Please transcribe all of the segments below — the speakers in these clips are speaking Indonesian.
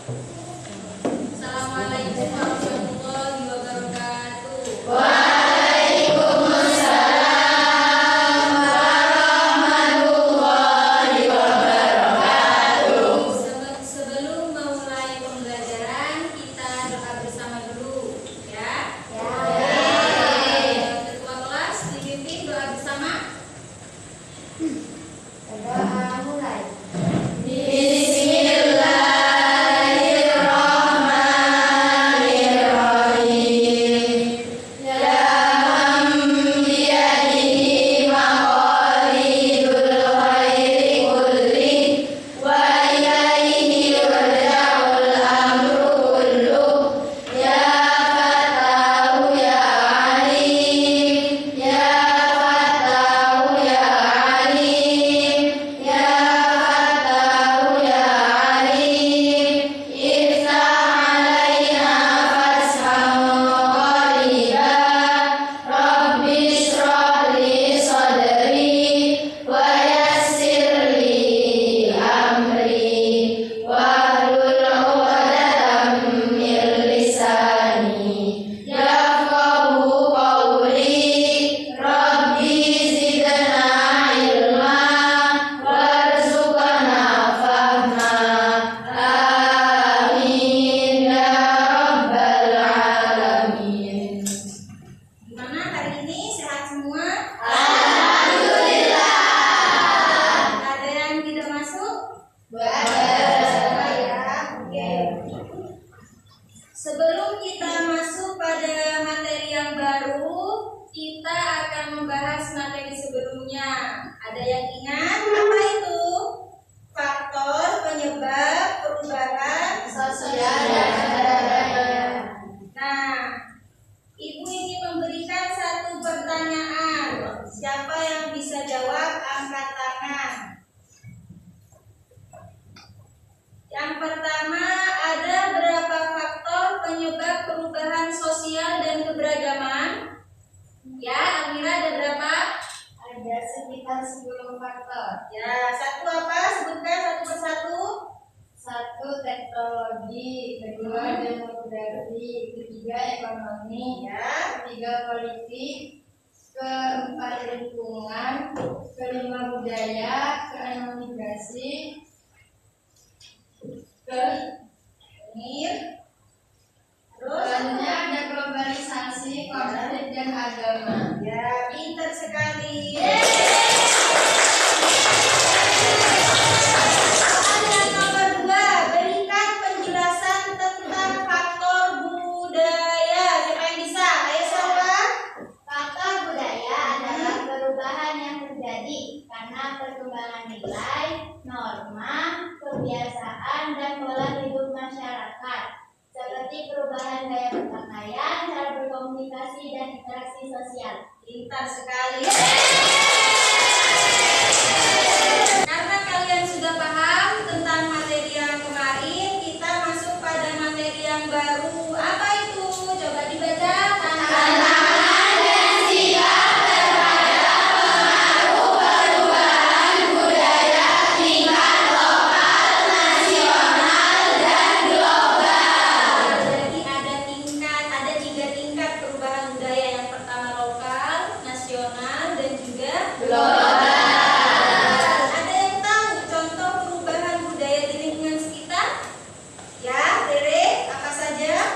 Assalamualaikum warahmatullahi wabarakatuh. Waalaikumsalam warahmatullahi wabarakatuh. Sebelum memulai pembelajaran, kita doa bersama dulu, ya. Ketua kelas dipimpin doa bersama. Doa mulai. Sebelum kita masuk pada materi yang baru, kita akan membahas materi sebelumnya. Ada yang ingat apa itu? Faktor penyebab perubahan Sosial dan budaya. Nah, Ibu ingin memberikan satu pertanyaan. Siapa yang bisa jawab, angkat tangan. Yang pertama, ada berapa faktor penyebab perubahan sosial dan keberagaman? Ya, Amira, ada berapa? Ada sekitar 10 faktor. Ya, satu apa? Sebutkan satu persatu. 1. Teknologi, 2. demografi, 3. ekonomi, Ya. 3. politik, 4. lingkungan, 5. budaya, 6. migrasi, Terus selanjutnya ada globalisasi, konflik, dan agama. ya, pintar sekali. Soal yang nomor 2, berikan penjelasan tentang faktor budaya. Siapa yang bisa? Ayo siapa? Faktor budaya adalah perubahan yang terjadi karena perkembangan nilai, norma, kebiasaan, dan pola hidup masyarakat, seperti perubahan gaya berpakaian, cara berkomunikasi, dan interaksi sosial. Pintar sekali. Karena kalian sudah paham tentang materi yang kemarin, kita masuk pada materi yang baru. Apa itu? Coba dibaca. Tantangan dan sikap terhadap pengaruh perubahan budaya tingkat lokal, nasional, dan global. Jadi ada tingkat, ada 3 tingkat perubahan budaya. Yang pertama lokal, nasional, dan juga Global. Ada yang tahu contoh perubahan budaya di lingkungan sekitar? Ya, Tere, apa saja?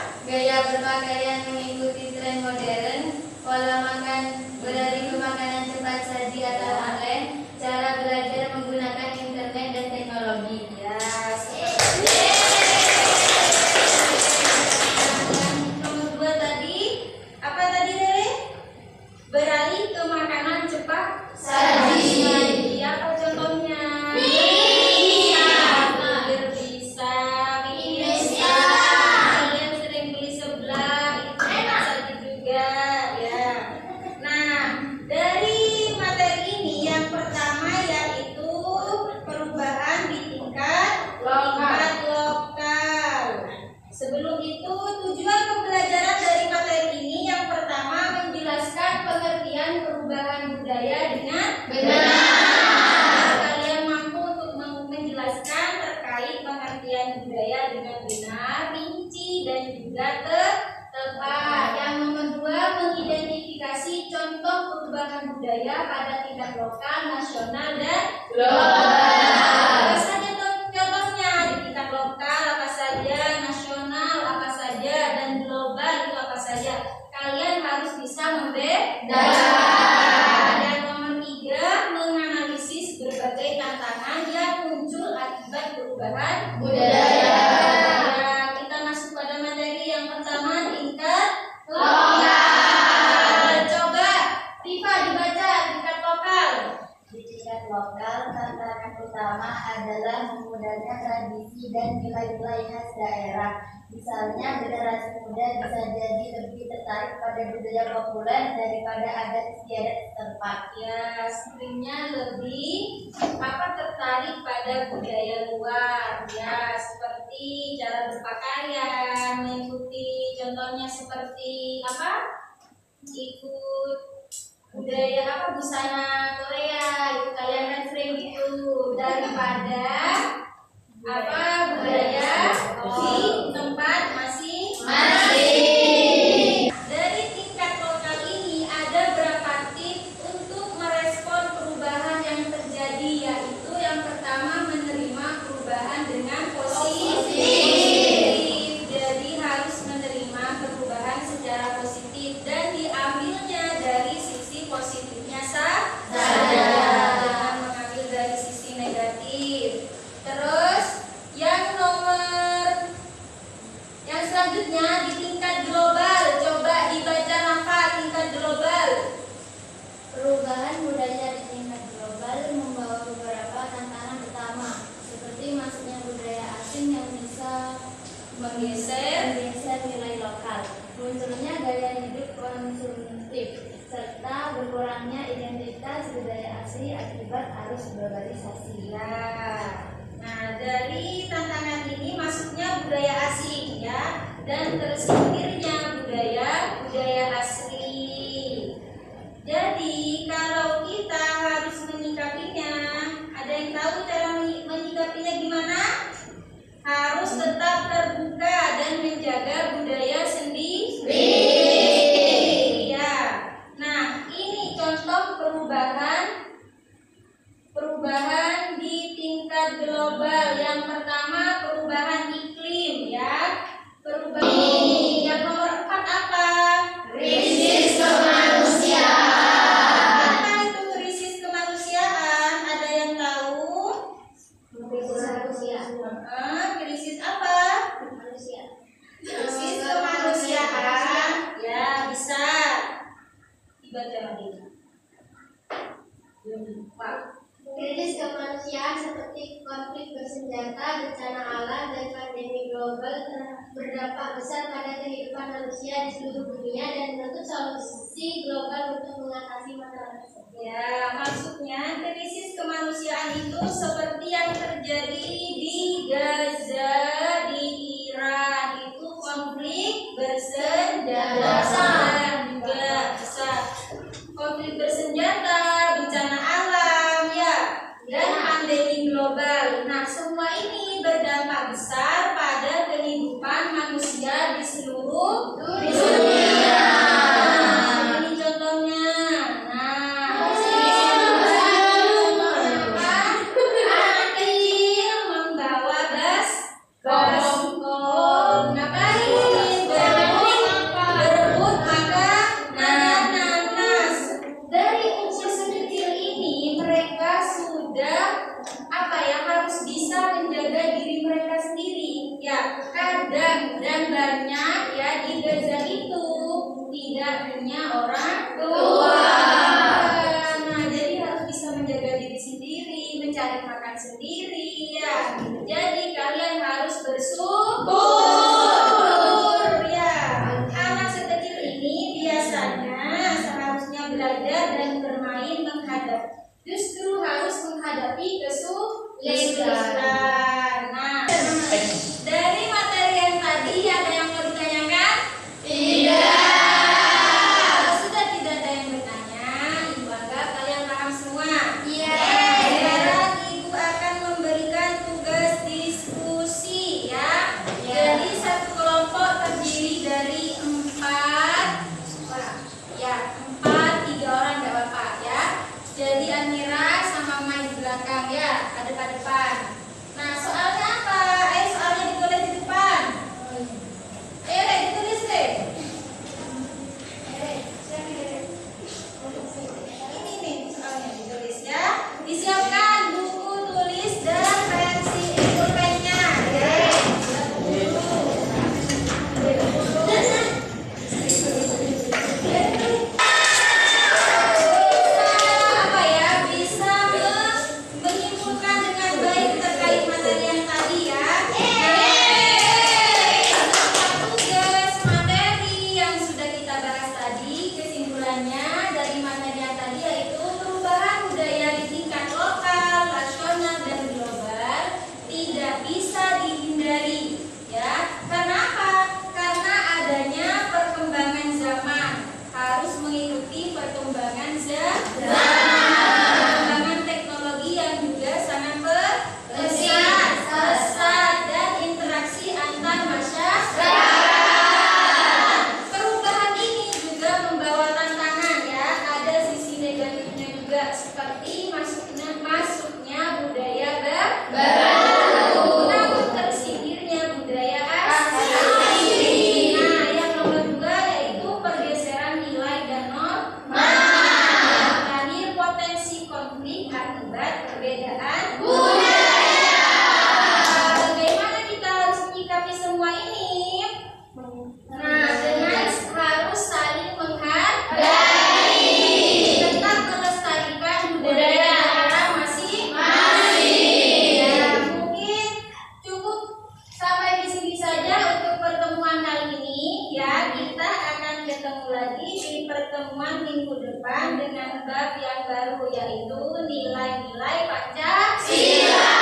dengan benar, rinci, dan juga tepat. Yang nomor 2, mengidentifikasi contoh perubahan budaya pada tingkat lokal, nasional, dan global. Apa saja contohnya? Di tingkat lokal apa saja, nasional apa saja, dan global itu apa saja. Kalian harus bisa membedakan. Dan nomor 3, menganalisis berbagai tantangan yang muncul akibat perubahan budaya. Ya, kita masuk pada materi yang pertama, tingkat lokal. Coba Rifa dibaca tingkat lokal. Di tingkat lokal, tantangan utama adalah memudahnya tradisi dan nilai-nilai khas daerah. Misalnya, generasi muda bisa jadi lebih tertarik pada budaya populer daripada adat istiadat setempat. Ya, sebenarnya lebih tertarik pada budaya luar. Ya, seperti cara berpakaian, mengikuti contohnya seperti ikut budaya busana Korea, itu kalian kan sering gitu, daripada budaya di tempat masing-masing. Dari tingkat lokal ini ada berapa tips untuk merespon perubahan yang terjadi, yaitu yang pertama, menerima perubahan dengan positif. Jadi harus menerima perubahan secara positif dan diambilnya dari sisi positifnya saja, jangan mengambil dari sisi negatif. Terus yang selanjutnya di tingkat global, coba dibaca Nafa, tingkat global. Perubahan budaya di tingkat global membawa beberapa tantangan utama, seperti masuknya budaya asing yang bisa Menggeser nilai lokal, munculnya gaya hidup konsumtif, serta berkurangnya identitas budaya asli akibat arus globalisasi. Nah, dari tantangan ini masuknya budaya asing ya, dan tersingkirnya budaya asli. Jadi kalau kita harus menyikapinya, ada yang tahu cara menyikapinya gimana? Harus tetap terbuka dan menjaga budaya sendiri. Ya. Nah, ini contoh perubahan di tingkat global. Yang pertama, perubahan iklim ya. Yang nomor 4 apa? Krisis kemanusiaan. Apa itu krisis kemanusiaan? Ada yang tahu? Krisis apa? Krisis kemanusiaan. Ya, bisa dibaca lagi. Krisis kemanusiaan seperti konflik bersenjata, bencana alam, dan pandemi global berdampak besar pada kehidupan manusia di seluruh dunia dan menuntut solusi global untuk mengatasi masalah tersebut. Ya, maksudnya krisis kemanusiaan itu seperti yang terjadi di Gaza, di Iran, itu konflik bersenjata juga bisa. Konflik bersenjata, bencana alam ya, dan pandemi global. Nah, semua ini berdampak besar pada kehidupan manusia di seluruh dunia. Ini contohnya. Nah, anak kecil membawa baskom. Ngapain? Berebut makanan. Nah, dari usia sekecil ini mereka sudah harus bisa menjaga diri mereka sendiri. Ya, kadang dan banyak ya di Gaza itu tidak punya orang tua. Nah, jadi harus bisa menjaga diri sendiri, mencari makan sendiri ya. Jadi kalian harus bersyukur ya. Anak sekecil ini biasanya seharusnya belajar dan bermain justru harus menghadapi kesulitan. Nah, dari materi yang tadi ada yang mau ditanyakan? Tidak. Sudah pertemuan minggu depan dengan bab yang baru, yaitu nilai-nilai Pancasila.